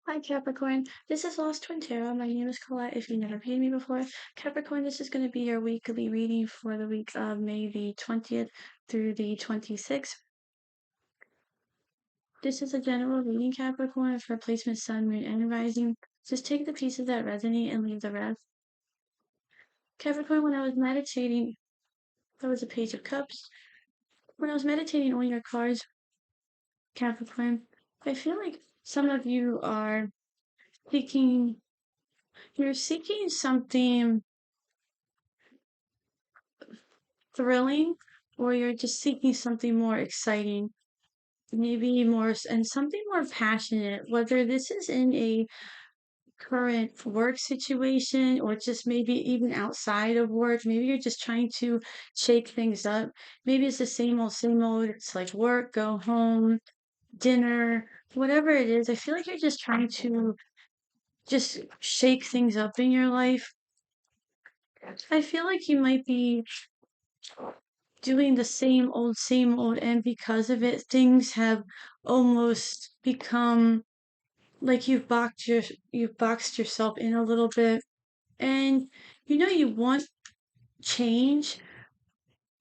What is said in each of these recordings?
Hi Capricorn, this is LostTwinTarot. My name is Colette if you've never paid me before. Capricorn, this is going to be your weekly reading for the week of May the 20th through the 26th. This is a general reading, Capricorn, for placement Sun, Moon, and Rising. Just take the pieces that resonate and leave the rest. Capricorn, when I was meditating, there was a Page of Cups. When I was meditating on your cards, Capricorn, I feel like some of you are seeking, you're seeking something thrilling, or you're just seeking something more exciting, maybe more and something more passionate, whether this is in a current work situation or just maybe even outside of work. Maybe you're just trying to shake things up. Maybe it's the same old, same old. It's like work, go home, dinner, whatever it is. I feel like you're just trying to just shake things up in your life. I feel like you might be doing the same old, and because of it, things have almost become like you've boxed yourself in a little bit, and you want change,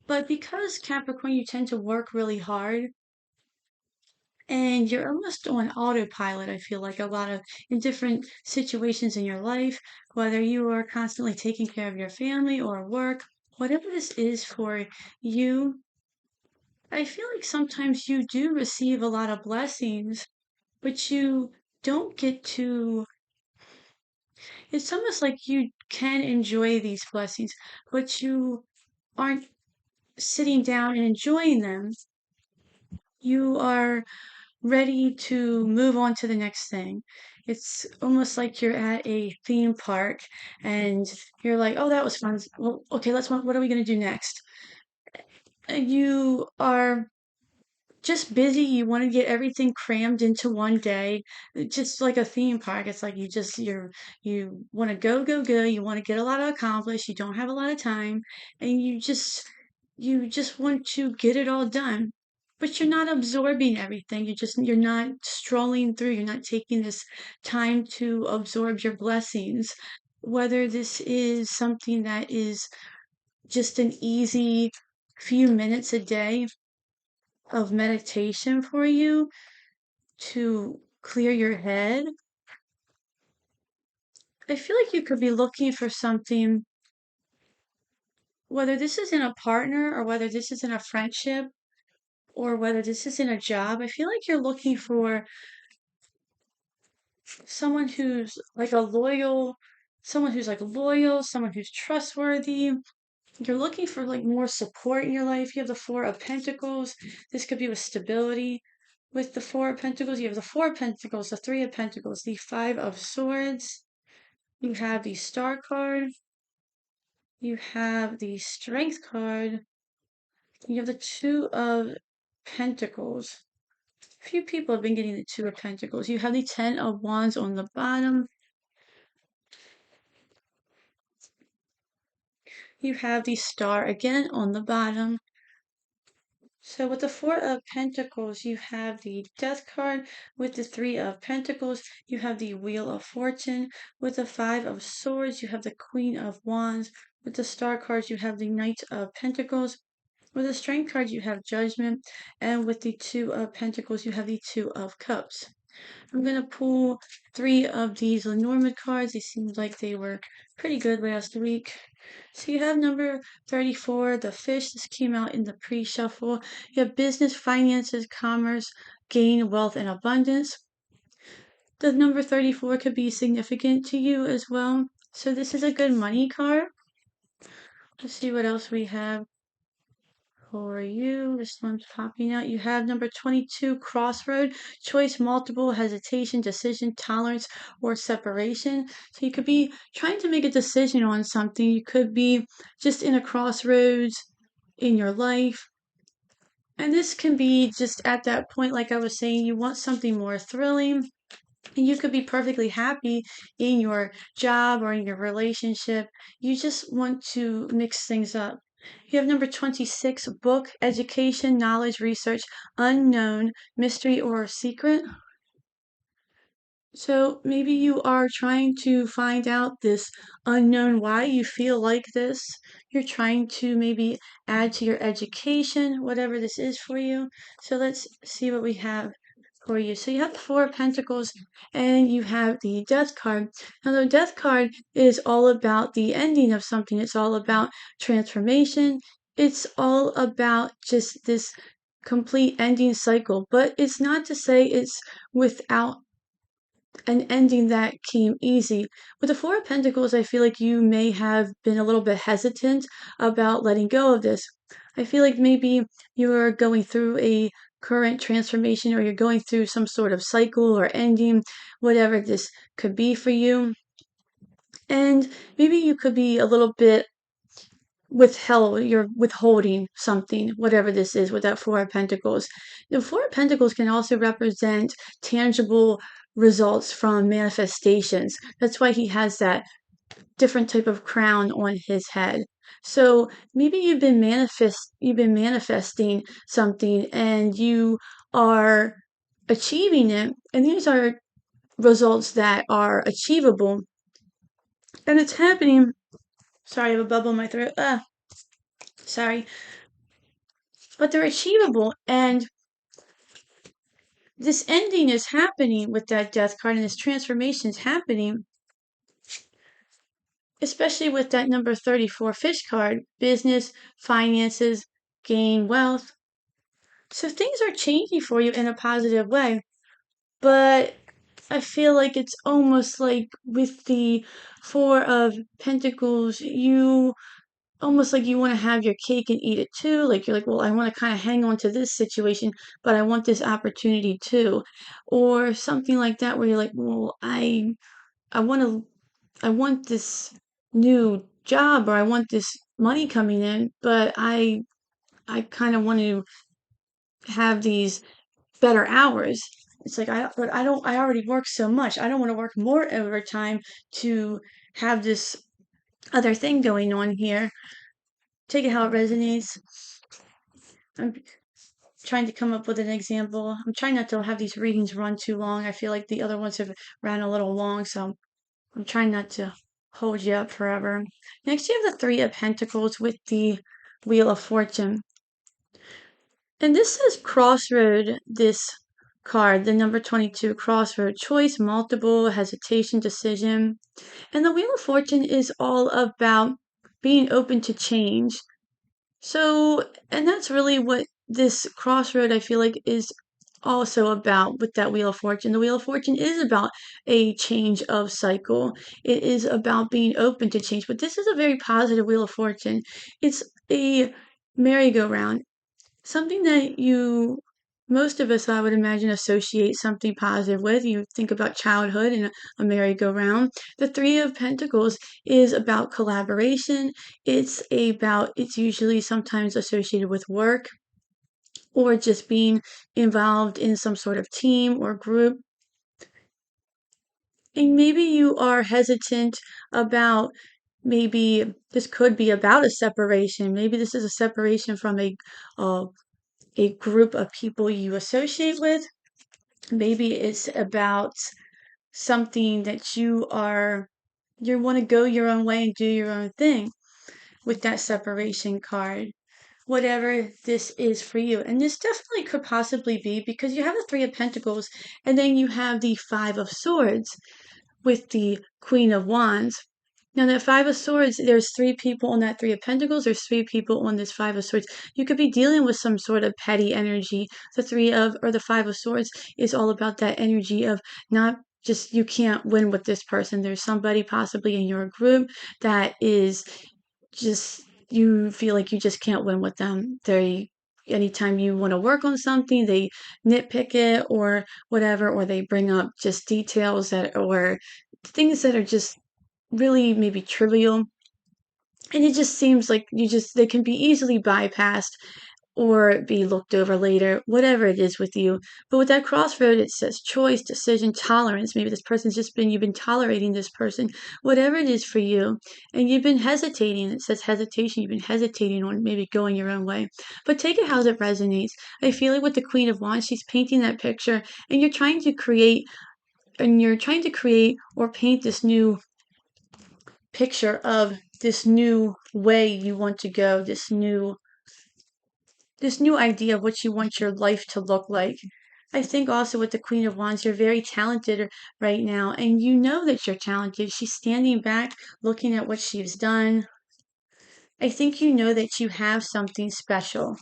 but because Capricorn, you tend to work really hard and you're almost on autopilot. I feel like a lot of in different situations in your life, whether you are constantly taking care of your family or work, whatever this is for you, I feel like sometimes you do receive a lot of blessings, but you don't get to, it's almost like you can enjoy these blessings, but you aren't sitting down and enjoying them. You are ready to move on to the next thing. It's almost like you're at a theme park and you're like, oh, that was fun. Well, okay, what are we going to do next? You are just busy. You want to get everything crammed into one day. Just like a theme park. It's like you want to go. You want to get a lot accomplished. You don't have a lot of time, and you just want to get it all done. But you're not absorbing everything. You're not strolling through. You're not taking this time to absorb your blessings. Whether this is something that is just an easy few minutes a day of meditation for you to clear your head. I feel like you could be looking for something, whether this is in a partner or whether this is in a friendship or whether this is in a job. I feel like you're looking for someone who's like a loyal, someone who's trustworthy. You're looking for like more support in your life. You have the Four of Pentacles. This could be with stability. With the Four of Pentacles, you have the Four of Pentacles, the Three of Pentacles, the Five of Swords. You have the Star card. You have the Strength card. You have the Two of Pentacles. Few people have been getting the Two of Pentacles. You have the Ten of Wands on the bottom. You have the Star again on the bottom. So with the Four of Pentacles, you have the Death card. With the Three of Pentacles, you have the Wheel of Fortune. With the Five of Swords, you have the Queen of Wands. With the Star cards, you have the Knight of Pentacles. With the Strength card, you have Judgment. And with the Two of Pentacles, you have the Two of Cups. I'm going to pull three of these Lenormand cards. They seemed like they were pretty good last week. So you have number 34, the fish. This came out in the pre-shuffle. You have business, finances, commerce, gain, wealth, and abundance. The number 34 could be significant to you as well. So this is a good money card. Let's see what else we have for you. This one's popping out. You have number 22, crossroad, choice, multiple, hesitation, decision, tolerance, or separation. So you could be trying to make a decision on something. You could be just in a crossroads in your life. And this can be just at that point, like I was saying, you want something more thrilling. And you could be perfectly happy in your job or in your relationship. You just want to mix things up. You have number 26, book, education, knowledge, research, unknown, mystery, or secret. So maybe you are trying to find out this unknown why you feel like this. You're trying to maybe add to your education, whatever this is for you. So let's see what we have for you. So you have the Four of Pentacles and you have the Death card. Now the Death card is all about the ending of something. It's all about transformation. It's all about just this complete ending cycle. But it's not to say it's without an ending that came easy. With the Four of Pentacles, I feel like you may have been a little bit hesitant about letting go of this. I feel like maybe you're going through a current transformation or you're going through some sort of cycle or ending, whatever this could be for you. And maybe you could be a little bit you're withholding something, whatever this is with that Four of Pentacles. The Four of Pentacles can also represent tangible results from manifestations. That's why he has that different type of crown on his head. So maybe you've been manifesting something and you are achieving it, and these are results that are achievable, and it's happening. Sorry, I have a bubble in my throat. Sorry. But they're achievable, and this ending is happening with that Death card, and this transformation is happening, especially with that number 34 Fish card: business, finances, gain, wealth. So things are changing for you in a positive way, but I feel like it's almost like with the Four of Pentacles, you almost like you want to have your cake and eat it too. Like you're like, well, I want to kind of hang on to this situation, but I want this opportunity too. Or something like that where you're like, well, I want to I want this new job, or I want this money coming in, but I kind of want to have these better hours. It's like but I already work so much. I don't want to work more overtime to have this other thing going on here. Take it how it resonates. I'm trying to come up with an example. I'm trying not to have these readings run too long. I feel like the other ones have ran a little long, so I'm trying not to hold you up forever. Next, you have the Three of Pentacles with the Wheel of Fortune. And this says crossroad, this card, the number 22, crossroad, choice, multiple, hesitation, decision. And the Wheel of Fortune is all about being open to change. So, and that's really what this crossroad I feel like is also about with that Wheel of Fortune. The Wheel of Fortune is about a change of cycle. It is about being open to change. But this is a very positive Wheel of Fortune. It's a merry-go-round. Something that most of us, I would imagine, associate something positive with. You think about childhood and a merry-go-round. The Three of Pentacles is about collaboration. It's usually sometimes associated with work or just being involved in some sort of team or group. And maybe you are hesitant about, maybe this could be about a separation. Maybe this is a separation from uh, a group of people you associate with. Maybe it's about something that you want to go your own way and do your own thing with that separation card. Whatever this is for you. And this definitely could possibly be because you have the Three of Pentacles and then you have the Five of Swords with the Queen of Wands. Now, that Five of Swords, there's three people on that Three of Pentacles. There's three people on this Five of Swords. You could be dealing with some sort of petty energy. The Five of Swords is all about that energy of not just, you can't win with this person. There's somebody possibly in your group that is just, you feel like you just can't win with them. Anytime you want to work on something, they nitpick it or whatever, or they bring up just details or things that are just really maybe trivial, and it just seems like they can be easily bypassed or be looked over later, whatever it is with you. But with that crossroad, it says choice, decision, tolerance. Maybe you've been tolerating this person, whatever it is for you, and you've been hesitating. It says hesitation. You've been hesitating on maybe going your own way. But take it how it resonates. I feel like with the Queen of Wands, she's painting that picture, and you're trying to create you're trying to create or paint this new picture of this new way you want to go, this new idea of what you want your life to look like. I think also with the Queen of Wands, you're very talented right now, and you know that you're talented. She's standing back, looking at what she's done. I think you know that you have something special.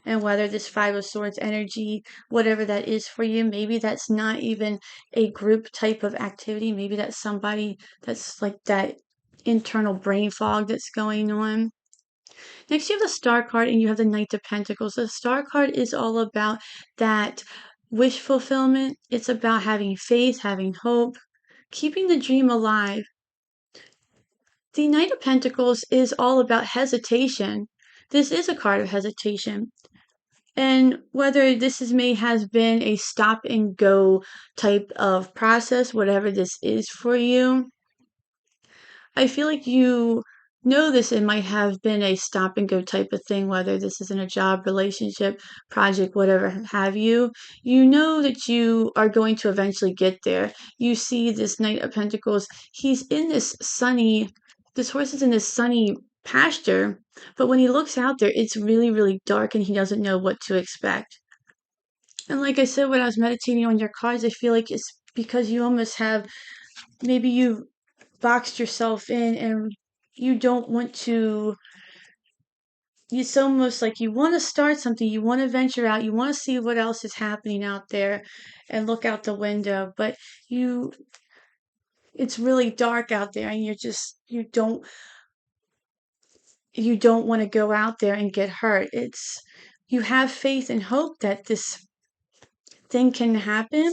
And whether this Five of Swords energy, whatever that is for you, maybe that's not even a group type of activity. Maybe that's somebody that's like that internal brain fog that's going on. Next, you have the Star card and you have the Knight of Pentacles. The Star card is all about that wish fulfillment. It's about having faith, having hope, keeping the dream alive. The Knight of Pentacles is all about hesitation. This is a card of hesitation. And whether may has been a stop and go type of process, whatever this is for you, I feel like you know this. It might have been a stop and go type of thing, whether this is in a job, relationship, project, whatever have you. You know that you are going to eventually get there. You see this Knight of Pentacles, he's in this horse is in this sunny pasture, but when he looks out there, it's really, really dark and he doesn't know what to expect. And like I said, when I was meditating on your cards, I feel like it's because you almost have, maybe you boxed yourself in and you don't want to, it's almost like you want to start something, you want to venture out, you want to see what else is happening out there and look out the window, but it's really dark out there and you don't want to go out there and get hurt. You have faith and hope that this thing can happen,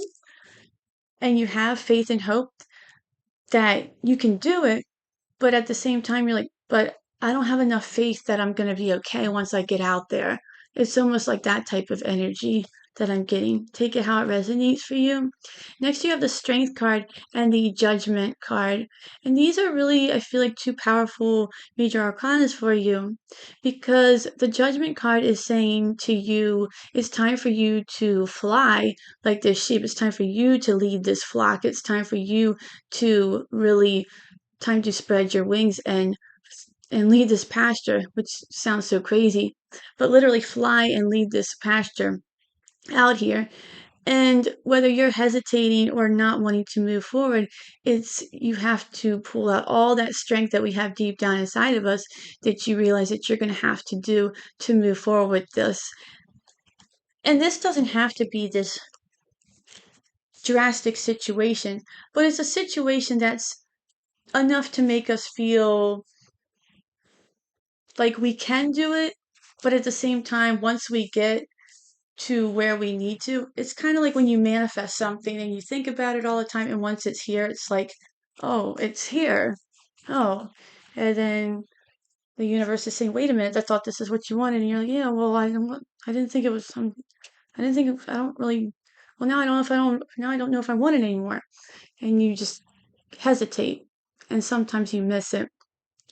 and you have faith and hope that you can do it, but at the same time, you're like, but I don't have enough faith that I'm going to be okay once I get out there. It's almost like that type of energy that I'm getting. Take it how it resonates for you. Next, you have the Strength card and the Judgment card. And these are really, I feel like, two powerful major arcanas for you, because the Judgment card is saying to you, it's time for you to fly like this sheep. It's time for you to lead this flock. It's time for you to really time to spread your wings and lead this pasture, which sounds so crazy, but literally fly and lead this pasture out here. And whether you're hesitating or not wanting to move forward, it's you have to pull out all that strength that we have deep down inside of us that you realize that you're going to have to do to move forward with this. And this doesn't have to be this drastic situation, but it's a situation that's enough to make us feel like we can do it, but at the same time, once we get to where we need to, it's kind of like when you manifest something and you think about it all the time, and once it's here, it's like, oh, it's here. Oh, and then the universe is saying, wait a minute, I thought this is what you wanted, and you're like, yeah, well, I didn't think it was some, I didn't think, I don't really, well, now I don't know if I want it anymore, and you just hesitate, and sometimes you miss it.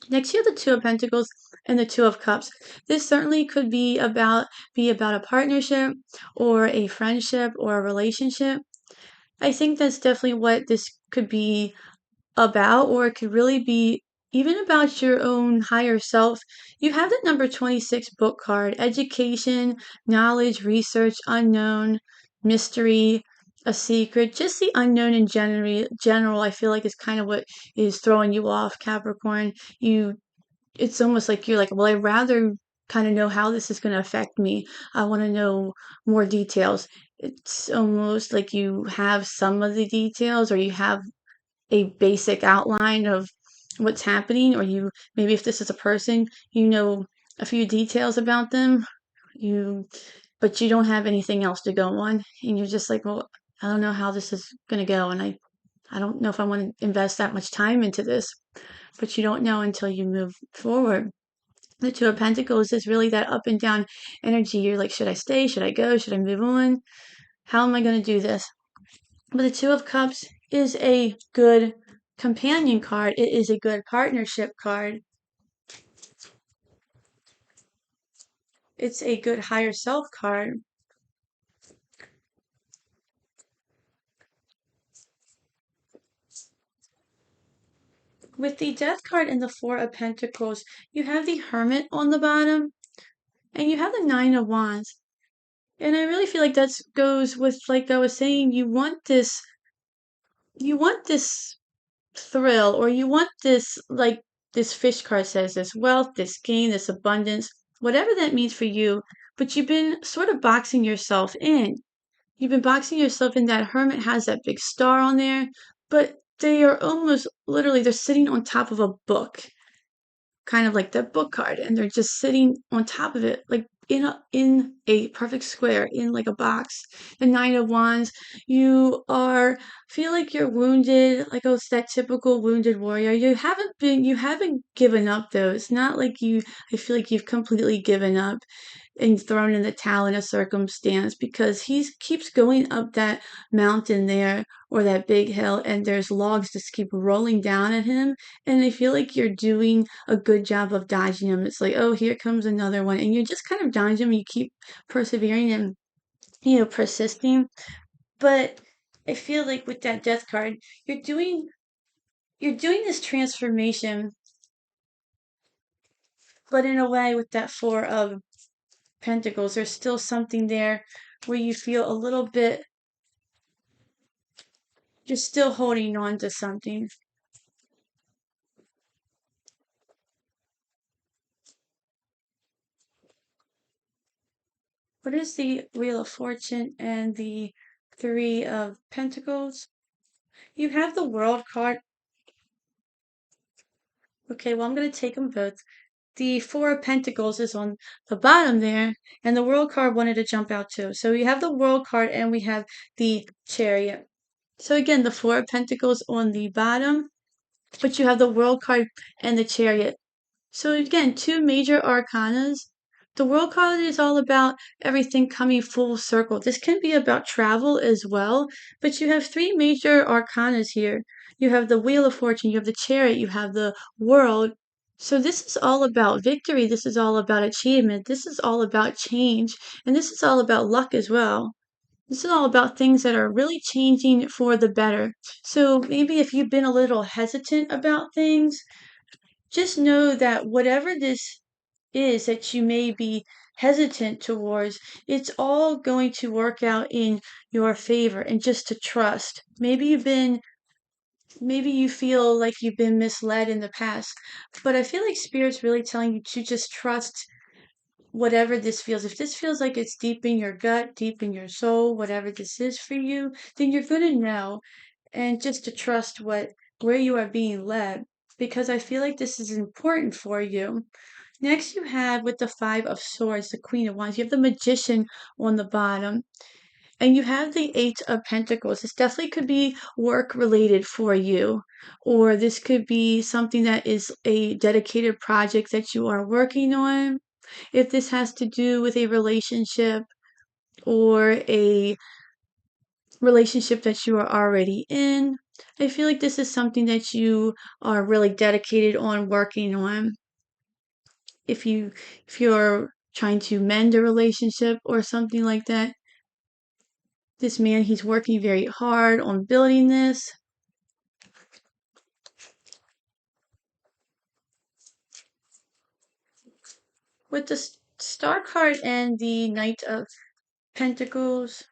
Next, you have the Two of Pentacles and the Two of Cups. This certainly could be about a partnership or a friendship or a relationship. I think that's definitely what this could be about, or it could really be even about your own higher self. You have the number 26 book card, education, knowledge, research, unknown, mystery, a secret, just the unknown in general, I feel like is kind of what is throwing you off, Capricorn. It's almost like you're like, well, I'd rather kind of know how this is going to affect me. I want to know more details. It's almost like you have some of the details, or you have a basic outline of what's happening, or you maybe if this is a person, you know a few details about them, but you don't have anything else to go on, and you're just like, well, I don't know how this is going to go, and I don't know if I want to invest that much time into this, but you don't know until you move forward. The Two of Pentacles is really that up and down energy. You're like, should I stay? Should I go? Should I move on? How am I going to do this? But the Two of Cups is a good companion card. It is a good partnership card. It's a good higher self card. With the Death card and the Four of Pentacles, you have the Hermit on the bottom, and you have the Nine of Wands. And I really feel like that goes with, like I was saying, you want this thrill, or you want this, like this fish card says, this wealth, this gain, this abundance, whatever that means for you. But you've been sort of boxing yourself in. You've been boxing yourself in. That Hermit has that big star on there, but they are almost literally, they're sitting on top of a book, kind of like that book card, and they're just sitting on top of it, like in a perfect square, in like a box. The Nine of Wands, you are feel like you're wounded, like, oh, it's that typical wounded warrior. You haven't given up though. It's not like you I feel like you've completely given up and thrown in the towel in a circumstance, because he keeps going up that mountain there, or that big hill, and there's logs just keep rolling down at him, and I feel like you're doing a good job of dodging them. It's like, oh, here comes another one, and you just kind of dodge them. You keep persevering and persisting. But I feel like with that Death card, you're doing you're doing this transformation, but in a way, with that Four of Pentacles, there's still something there where you feel a little bit, you're still holding on to something. What is the Wheel of Fortune and the Three of Pentacles? You have the World card. Okay, well, I'm going to take them both. The Four of Pentacles is on the bottom there, and the World card wanted to jump out too. So we have the World card and we have the Chariot. So again, the Four of Pentacles on the bottom, but you have the World card and the Chariot. So again, two major arcanas. The World card is all about everything coming full circle. This can be about travel as well, but you have three major arcanas here. You have the Wheel of Fortune, you have the Chariot, you have the World. So this is all about victory. This is all about achievement. This is all about change. And this is all about luck as well. This is all about things that are really changing for the better. So maybe if you've been a little hesitant about things, just know that whatever this is that you may be hesitant towards, it's all going to work out in your favor, and just to trust. Maybe you feel like you've been misled in the past, but I feel like Spirit's really telling you to just trust whatever this feels. If this feels like it's deep in your gut, deep in your soul, whatever this is for you, then you're going to know, and just to trust where you are being led, because I feel like this is important for you. Next, you have with the Five of Swords, the Queen of Wands, you have the Magician on the bottom, and you have the Eight of Pentacles. This definitely could be work related for you, or this could be something that is a dedicated project that you are working on. If this has to do with a relationship, or a relationship that you are already in, I feel like this is something that you are really dedicated on working on. If you're trying to mend a relationship or something like that, this man, he's working very hard on building this. With the Star card and the Knight of Pentacles,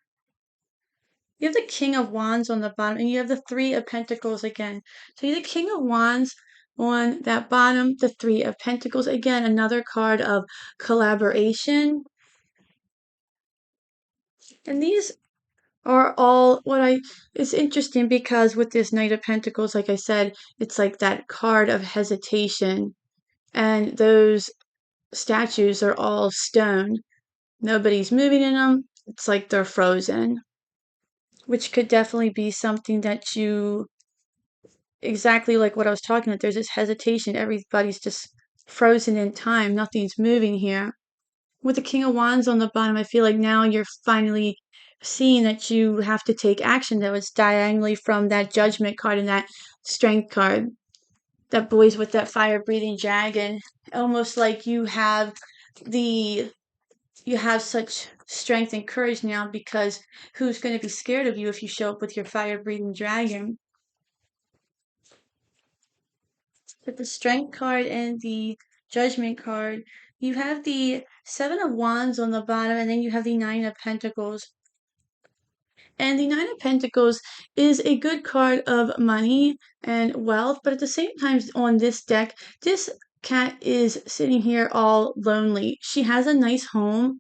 you have the King of Wands on the bottom, and you have the Three of Pentacles again. So you have the King of Wands on that bottom, the Three of Pentacles. Again, another card of collaboration. And these are all it's interesting, because with this Knight of Pentacles, like I said, it's like that card of hesitation. And those statues are all stone. Nobody's moving in them. It's like they're frozen, which could definitely be something that you, exactly like what I was talking about. There's this hesitation. Everybody's just frozen in time. Nothing's moving here. With the King of Wands on the bottom, I feel like now you're finally seeing that you have to take action. That was diagonally from that Judgment card and that Strength card. That boys with that fire breathing dragon. Almost like the you have such strength and courage now, because who's going to be scared of you if you show up with your fire breathing dragon? With the Strength card and the Judgment card, you have the Seven of Wands on the bottom, and then you have the Nine of Pentacles. And the Nine of Pentacles is a good card of money and wealth, but at the same time, on this deck, this cat is sitting here all lonely. She has a nice home,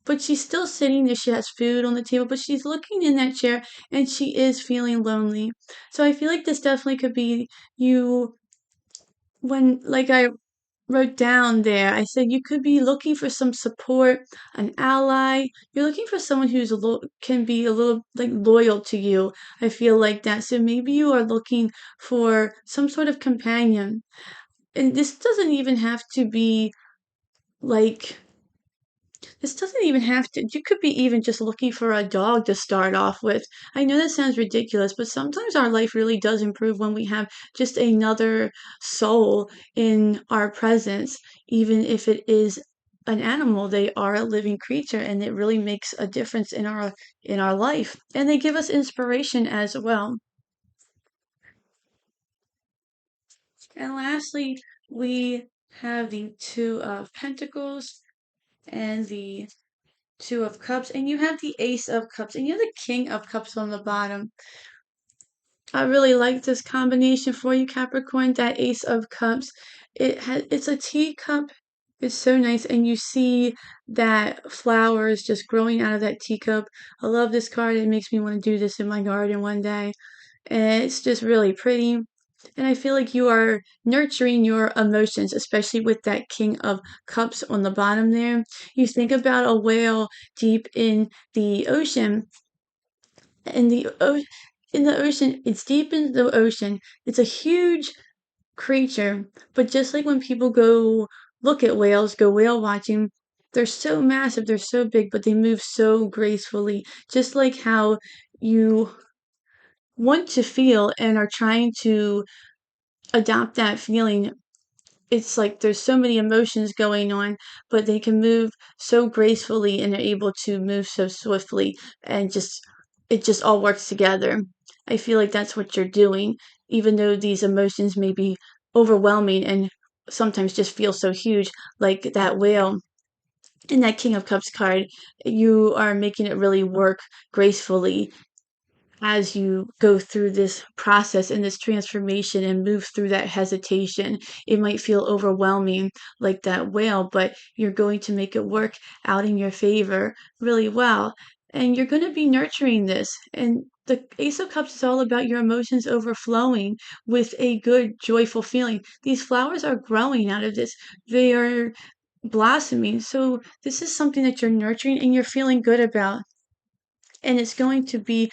but she's still sitting there. She has food on the table, but she's looking in that chair and she is feeling lonely. So I feel like this definitely could be you when, like I wrote down there, I said you could be looking for some support, an ally. You're looking for someone who's can be a little like loyal to you. I feel like that. So maybe you are looking for some sort of companion. And this doesn't even have to be like this doesn't even have to, you could be even just looking for a dog to start off with. I know that sounds ridiculous, but sometimes our life really does improve when we have just another soul in our presence, even if it is an animal. They are a living creature and it really makes a difference in our life. And they give us inspiration as well. And lastly, we have the Two of Pentacles and the Two of Cups, and you have the Ace of Cups, and you have the King of Cups on the bottom. I really like this combination for you, Capricorn. That Ace of Cups, it's a teacup. It's so nice, and you see that flowers just growing out of that teacup. I love this card. It makes me want to do this in my garden one day, and it's just really pretty. And I feel like you are nurturing your emotions, especially with that King of Cups on the bottom there. You think about a whale deep in the ocean, and in the ocean, it's deep in the ocean. It's a huge creature, but just like when people go look at whales, go whale watching, they're so massive, they're so big, but they move so gracefully. Just like how you want to feel and are trying to adopt that feeling. It's like there's so many emotions going on, but they can move so gracefully and are able to move so swiftly and just it just all works together. I feel like that's what you're doing, even though these emotions may be overwhelming and sometimes just feel so huge, like that whale in that King of Cups card. You are making it really work gracefully as you go through this process and this transformation and move through that hesitation. It might feel overwhelming like that whale, but you're going to make it work out in your favor really well. And you're going to be nurturing this. And the Ace of Cups is all about your emotions overflowing with a good, joyful feeling. These flowers are growing out of this. They are blossoming. So this is something that you're nurturing and you're feeling good about. And it's going to be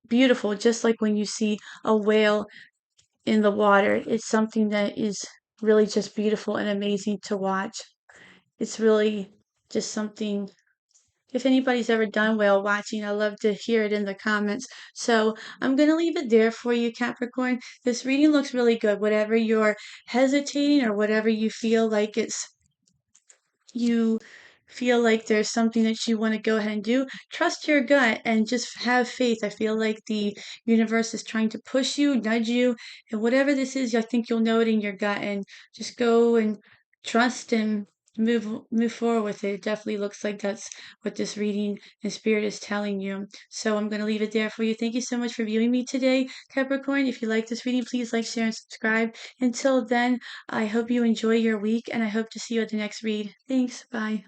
beautiful, just like when you see a whale in the water. It's something that is really just beautiful and amazing to watch. It's really just something. If anybody's ever done whale watching, I love to hear it in the comments. So I'm going to leave it there for you, Capricorn. This reading looks really good. Whatever you're hesitating or whatever you feel like you feel like there's something that you want to go ahead and do, trust your gut and just have faith. I feel like the universe is trying to push you, nudge you, and whatever this is, I think you'll know it in your gut and just go and trust and move forward with it. It definitely looks like that's what this reading and spirit is telling you. So I'm going to leave it there for you. Thank you so much for viewing me today, Capricorn. If you like this reading, please like, share, and subscribe. Until then, I hope you enjoy your week and I hope to see you at the next read. Thanks. Bye.